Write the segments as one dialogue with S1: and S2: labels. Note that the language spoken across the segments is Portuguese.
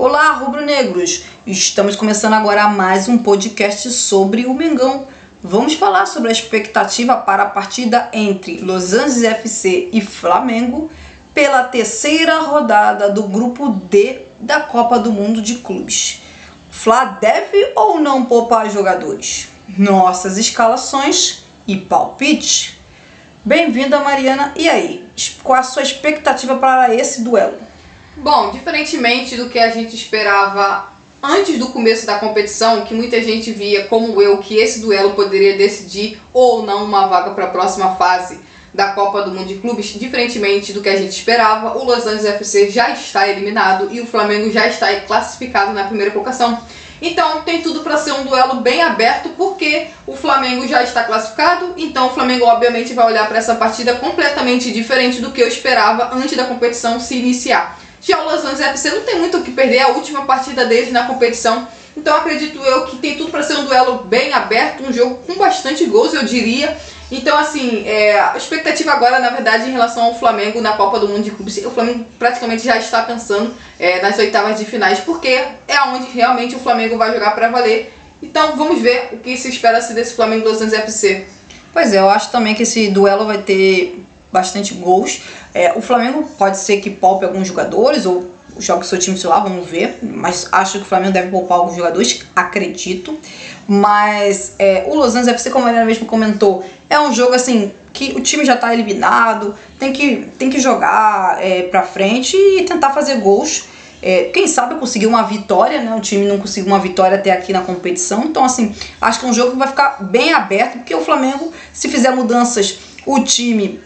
S1: Olá, rubro-negros! Estamos começando agora mais um podcast sobre o Mengão. Vamos falar sobre a expectativa para a partida entre Los Angeles FC e Flamengo pela terceira rodada do Grupo D da Copa do Mundo de Clubes. Fla deve ou não poupar jogadores? Nossas escalações e palpites. Bem-vinda, Mariana. E aí, qual a sua expectativa para esse duelo?
S2: Bom, diferentemente do que a gente esperava antes do começo da competição, que muita gente via, como eu, que esse duelo poderia decidir ou não uma vaga para a próxima fase da Copa do Mundo de Clubes, diferentemente do que a gente esperava, o Los Angeles FC já está eliminado e o Flamengo já está classificado na primeira colocação. Então tem tudo para ser um duelo bem aberto, porque o Flamengo já está classificado, então o Flamengo obviamente vai olhar para essa partida completamente diferente do que eu esperava antes da competição se iniciar. Já o Los Angeles FC não tem muito o que perder, a última partida deles na competição, então acredito eu que tem tudo para ser um duelo bem aberto, um jogo com bastante gols, eu diria. Então assim, a expectativa agora na verdade em relação ao Flamengo na Copa do Mundo de Clubes, o Flamengo praticamente já está pensando nas oitavas de finais, porque é onde realmente o Flamengo vai jogar para valer. Então vamos ver o que se espera-se desse Flamengo Los Angeles FC.
S1: Pois é, eu acho também que esse duelo vai ter bastante gols. O Flamengo pode ser que poupe alguns jogadores ou jogue seu time titular, vamos ver. Mas acho que o Flamengo deve poupar alguns jogadores, acredito. Mas o Los Angeles FC, como a Mariana mesmo comentou, é um jogo assim que o time já está eliminado, tem que jogar pra frente e tentar fazer gols. Quem sabe conseguir uma vitória, né? O time não conseguiu uma vitória até aqui na competição. Então assim, acho que é um jogo que vai ficar bem aberto, porque o Flamengo, se fizer mudanças, o time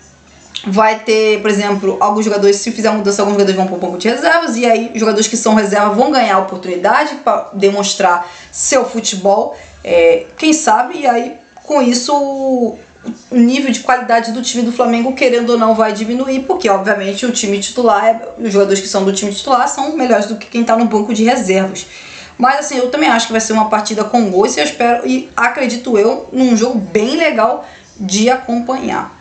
S1: vai ter, por exemplo, alguns jogadores, se fizer mudança, alguns jogadores vão para um pouco de reservas, e aí os jogadores que são reserva vão ganhar a oportunidade para demonstrar seu futebol, quem sabe, e aí com isso o nível de qualidade do time do Flamengo, querendo ou não, vai diminuir, porque obviamente o time titular, os jogadores que são do time titular são melhores do que quem está no banco de reservas. Mas assim, eu também acho que vai ser uma partida com gols, e eu espero, e acredito eu, num jogo bem legal de acompanhar.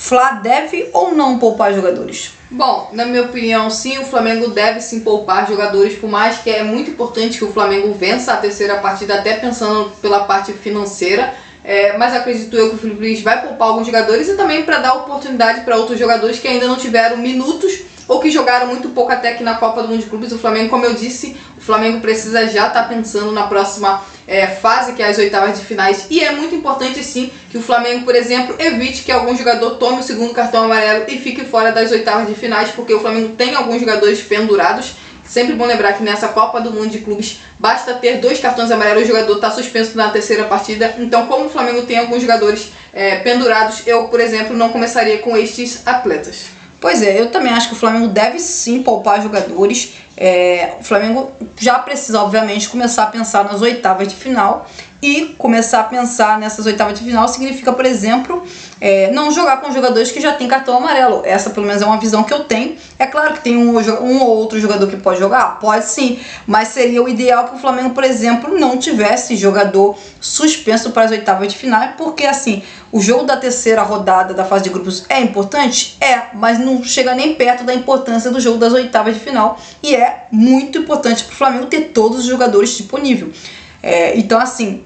S1: Fla deve ou não poupar jogadores?
S2: Bom, na minha opinião, sim, o Flamengo deve sim poupar jogadores, por mais que é muito importante que o Flamengo vença a terceira partida, até pensando pela parte financeira. Mas acredito eu que o Felipe Luiz vai poupar alguns jogadores e também para dar oportunidade para outros jogadores que ainda não tiveram minutos ou que jogaram muito pouco até aqui na Copa do Mundo de Clubes. O Flamengo, como eu disse, o Flamengo precisa já estar pensando na próxima fase, que é as oitavas de finais, e é muito importante sim que o Flamengo, por exemplo, evite que algum jogador tome o segundo cartão amarelo e fique fora das oitavas de finais, porque o Flamengo tem alguns jogadores pendurados. Sempre bom lembrar que nessa Copa do Mundo de Clubes basta ter 2 cartões amarelos, o jogador está suspenso na terceira partida. Então, como o Flamengo tem alguns jogadores pendurados, eu, por exemplo, não começaria com estes atletas.
S1: Pois é, eu também acho que o Flamengo deve sim poupar jogadores. O Flamengo já precisa, obviamente, começar a pensar nas oitavas de final. E começar a pensar nessas oitavas de final significa, por exemplo, não jogar com jogadores que já têm cartão amarelo. Essa, pelo menos, é uma visão que eu tenho. É claro que tem um ou outro jogador que pode jogar? Pode sim. Mas seria o ideal que o Flamengo, por exemplo, não tivesse jogador suspenso para as oitavas de final. Porque, assim, o jogo da terceira rodada da fase de grupos é importante? Mas não chega nem perto da importância do jogo das oitavas de final. E é muito importante para o Flamengo ter todos os jogadores disponíveis. Então, assim,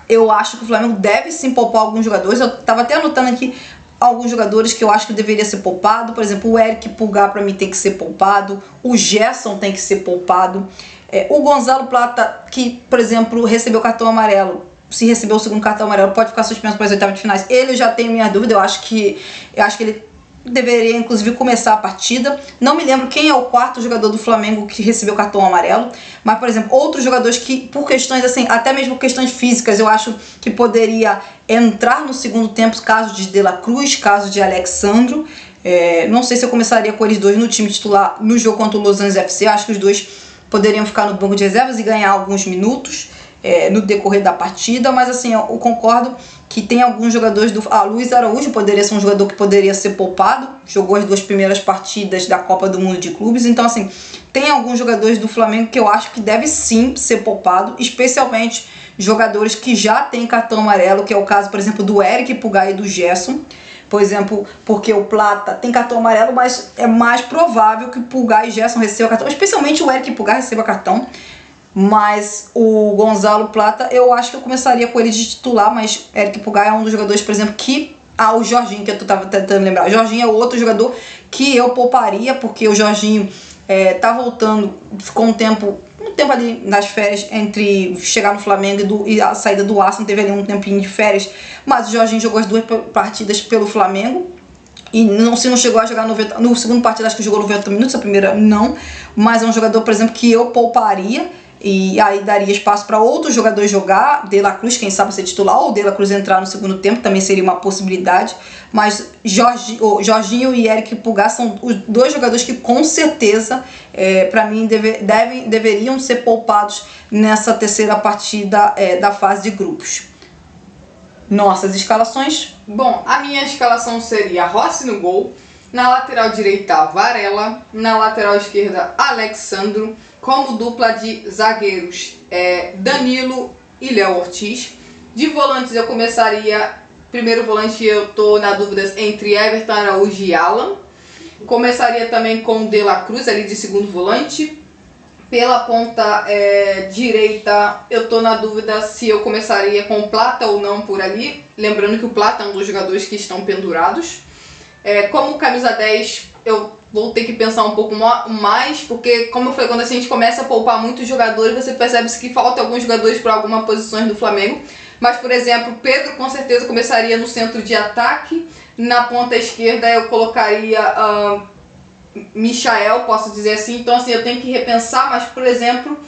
S1: eu acho que o Flamengo deve sim poupar alguns jogadores. Eu estava até anotando aqui alguns jogadores que eu acho que deveria ser poupado. Por exemplo, o Eric Pulgar para mim tem que ser poupado. O Gerson tem que ser poupado. O Gonzalo Plata, que, por exemplo, recebeu cartão amarelo. Se receber o segundo cartão amarelo, pode ficar suspenso para as oitavas de finais. Ele já tem minha dúvida. Eu acho que ele deveria inclusive começar a partida. Não me lembro quem é o quarto jogador do Flamengo que recebeu cartão amarelo, mas, por exemplo, outros jogadores que, por questões assim, até mesmo questões físicas, eu acho que poderia entrar no segundo tempo, caso de De La Cruz, caso de Alexandro. Não sei se eu começaria com eles dois no time titular no jogo contra o Los Angeles FC. Acho que os dois poderiam ficar no banco de reservas e ganhar alguns minutos no decorrer da partida, mas assim, eu concordo que tem alguns jogadores Luiz Araújo poderia ser um jogador que poderia ser poupado, jogou as 2 primeiras partidas da Copa do Mundo de Clubes, então assim, tem alguns jogadores do Flamengo que eu acho que deve sim ser poupado, especialmente jogadores que já têm cartão amarelo, que é o caso, por exemplo, do Eric Pulgar e do Gerson. por exemplo, porque o Plata tem cartão amarelo, mas é mais provável que Pulgar e Gerson recebam cartão, especialmente o Eric Pulgar receba cartão. Mas o Gonzalo Plata, eu acho que eu começaria com ele de titular, mas Eric Pulgar é um dos jogadores, por exemplo, que... o Jorginho, que eu tava tentando lembrar. O Jorginho é outro jogador que eu pouparia, porque o Jorginho tá voltando, ficou um tempo ali nas férias, entre chegar no Flamengo e a saída do Arsenal, teve ali um tempinho de férias, mas o Jorginho jogou as 2 partidas pelo Flamengo, e se não chegou a jogar 90, no segundo partido acho que jogou 90 minutos, a primeira não, mas é um jogador, por exemplo, que eu pouparia, e aí daria espaço para outros jogadores jogar, De La Cruz, quem sabe ser titular, ou De La Cruz entrar no segundo tempo, também seria uma possibilidade, mas Jorginho e Eric Pulgar são os 2 jogadores que com certeza, para mim, deveriam ser poupados nessa terceira partida da fase de grupos. Nossas escalações?
S2: Bom, a minha escalação seria Rossi no gol, na lateral direita Varela, na lateral esquerda Alexandro, como dupla de zagueiros Danilo e Léo Ortiz. De volantes eu começaria, primeiro volante eu tô na dúvida entre Everton Araújo e Alan. Começaria também com De La Cruz ali de segundo volante. Pela ponta direita eu tô na dúvida se eu começaria com o Plata ou não por ali. Lembrando que o Plata é um dos jogadores que estão pendurados. Como camisa 10 eu vou ter que pensar um pouco mais, porque como eu falei, quando a gente começa a poupar muitos jogadores, você percebe que falta alguns jogadores para algumas posições do Flamengo. Mas, por exemplo, Pedro com certeza começaria no centro de ataque. Na ponta esquerda eu colocaria Michael, posso dizer assim. Então, assim, eu tenho que repensar, mas, por exemplo,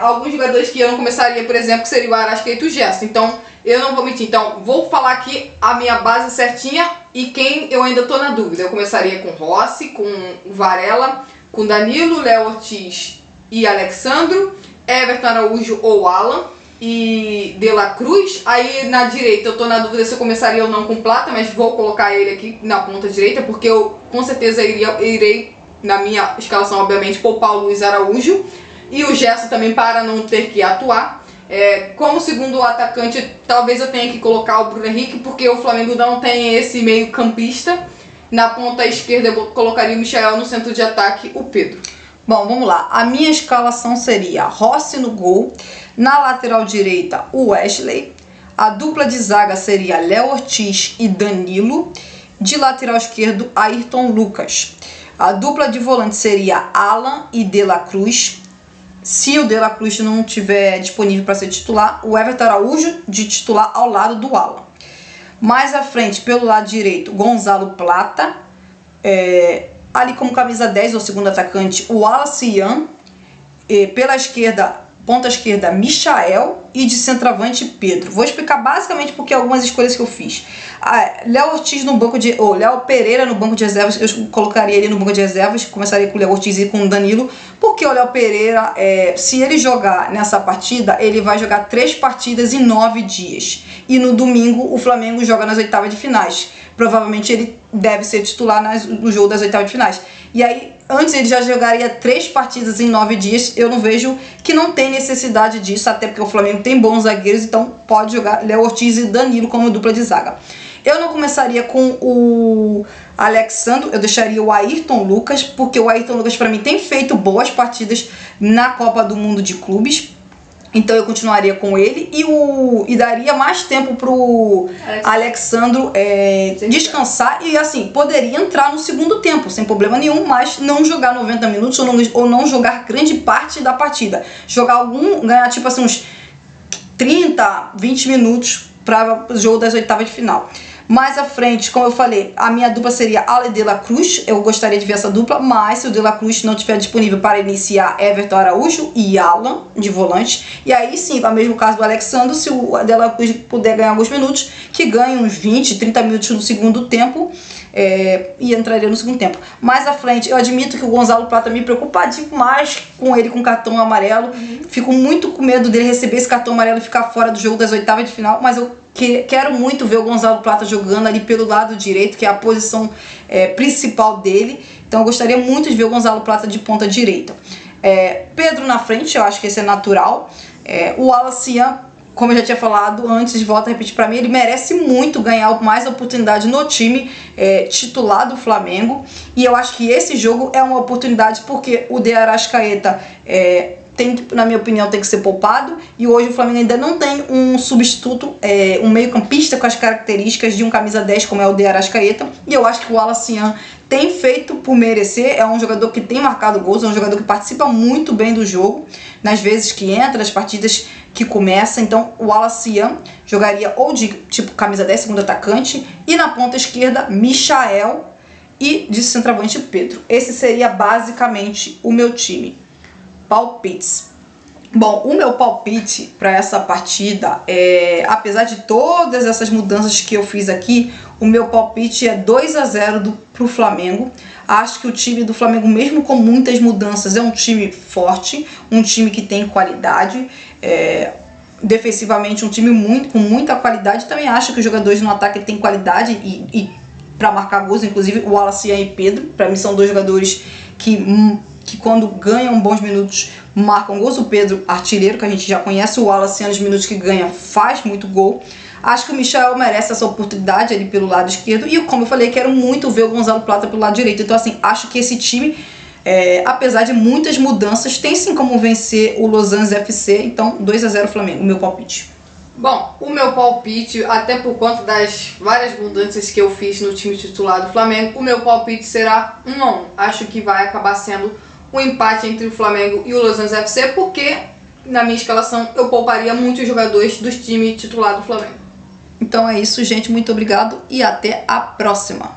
S2: alguns jogadores que eu não começaria, por exemplo, que seria o Arrascaeta e o Gerson. Então, eu não vou mentir. Então, vou falar aqui a minha base certinha e quem eu ainda tô na dúvida. Eu começaria com Rossi, com Varela, com Danilo, Léo Ortiz e Alexandro, Everton Araújo ou Alan e De La Cruz. Aí na direita eu tô na dúvida se eu começaria ou não com Plata, mas vou colocar ele aqui na ponta direita, porque eu com certeza irei, na minha escalação, obviamente, poupar o Luiz Araújo e o Gerson também para não ter que atuar. Como segundo atacante, talvez eu tenha que colocar o Bruno Henrique, porque o Flamengo não tem esse meio campista. Na ponta esquerda eu colocaria o Michael, no centro de ataque o Pedro.
S1: Bom, vamos lá. A minha escalação seria Rossi no gol, na lateral direita o Wesley, a dupla de zaga seria Léo Ortiz e Danilo, de lateral esquerdo Ayrton Lucas. A dupla de volante seria Alan e De La Cruz. Se o De La Cruz não estiver disponível para ser titular, o Everton Araújo de titular ao lado do Alan. Mais à frente, pelo lado direito, Gonzalo Plata. Ali como camisa 10 ou segundo atacante, o Alacian. Pela esquerda, ponta esquerda, Michael. E de centroavante, Pedro. Vou explicar basicamente porque algumas escolhas que eu fiz. Léo Ortiz no banco de... Léo Pereira no banco de reservas. Eu colocaria ele no banco de reservas. Começaria com o Léo Ortiz e com o Danilo. Porque o Léo Pereira, se ele jogar nessa partida, ele vai jogar 3 partidas em 9 dias. E no domingo o Flamengo joga nas oitavas de finais. Provavelmente ele deve ser titular no jogo das oitavas de finais. E aí, antes ele já jogaria 3 partidas em 9 dias. Eu não vejo que não tem necessidade disso, até porque o Flamengo tem bons zagueiros, então pode jogar Léo Ortiz e Danilo como dupla de zaga. Eu não começaria com o Alexandro, eu deixaria o Ayrton Lucas, porque o Ayrton Lucas para mim tem feito boas partidas na Copa do Mundo de Clubes. Então eu continuaria com ele e daria mais tempo pro Alexandro descansar e assim, poderia entrar no segundo tempo, sem problema nenhum, mas não jogar 90 minutos ou não jogar grande parte da partida. Ganhar tipo assim uns 30, 20 minutos para o jogo das oitavas de final. Mais à frente, como eu falei, a minha dupla seria Ale De La Cruz. Eu gostaria de ver essa dupla, mas se o De La Cruz não estiver disponível para iniciar, Everton Araújo e Alan de volante. E aí sim, no mesmo caso do Alexandre, se o De La Cruz puder ganhar alguns minutos, que ganhe uns 20, 30 minutos no segundo tempo, e entraria no segundo tempo. Mais à frente, eu admito que o Gonzalo Plata me preocupa demais com ele com cartão amarelo. Fico muito com medo dele receber esse cartão amarelo e ficar fora do jogo das oitavas de final, mas eu quero muito ver o Gonzalo Plata jogando ali pelo lado direito, que é a posição principal dele. Então eu gostaria muito de ver o Gonzalo Plata de ponta direita. Pedro na frente, eu acho que esse é natural. O Alacian como eu já tinha falado antes, volto a repetir, para mim ele merece muito ganhar mais oportunidade no time titular do Flamengo. E eu acho que esse jogo é uma oportunidade porque o De Arrascaeta na minha opinião, tem que ser poupado. E hoje o Flamengo ainda não tem um substituto, um meio-campista com as características de um camisa 10 como é o De Arrascaeta. E eu acho que o Wallace tem feito por merecer. É um jogador que tem marcado gols, é um jogador que participa muito bem do jogo, nas vezes que entra, nas partidas que começa. Então o Wallace jogaria ou de tipo camisa 10, segundo atacante, e na ponta esquerda, Michael, e de centroavante Pedro. Esse seria basicamente o meu time. Palpites. Bom, o meu palpite para essa partida apesar de todas essas mudanças que eu fiz aqui, o meu palpite é 2-0 pro Flamengo. Acho que o time do Flamengo, mesmo com muitas mudanças, é um time forte, um time que tem qualidade, defensivamente um time com muita qualidade. Também acho que os jogadores no ataque têm qualidade e para marcar gols, inclusive o Wallace e Pedro, para mim são dois jogadores que quando ganham bons minutos marcam gols. O Pedro, artilheiro, que a gente já conhece, o Wallace, nos minutos que ganha, faz muito gol. Acho que o Michael merece essa oportunidade ali pelo lado esquerdo. E como eu falei, quero muito ver o Gonzalo Plata pelo lado direito. Então, assim, acho que esse time, apesar de muitas mudanças, tem sim como vencer o Los Angeles FC. Então, 2-0 Flamengo, o meu palpite.
S2: Bom, o meu palpite, até por conta das várias mudanças que eu fiz no time titular do Flamengo, o meu palpite será 1-1. Acho que vai acabar sendo um empate entre o Flamengo e o Los Angeles FC, porque na minha escalação eu pouparia muitos jogadores do time titular do Flamengo.
S1: Então é isso, gente. Muito obrigado e até a próxima.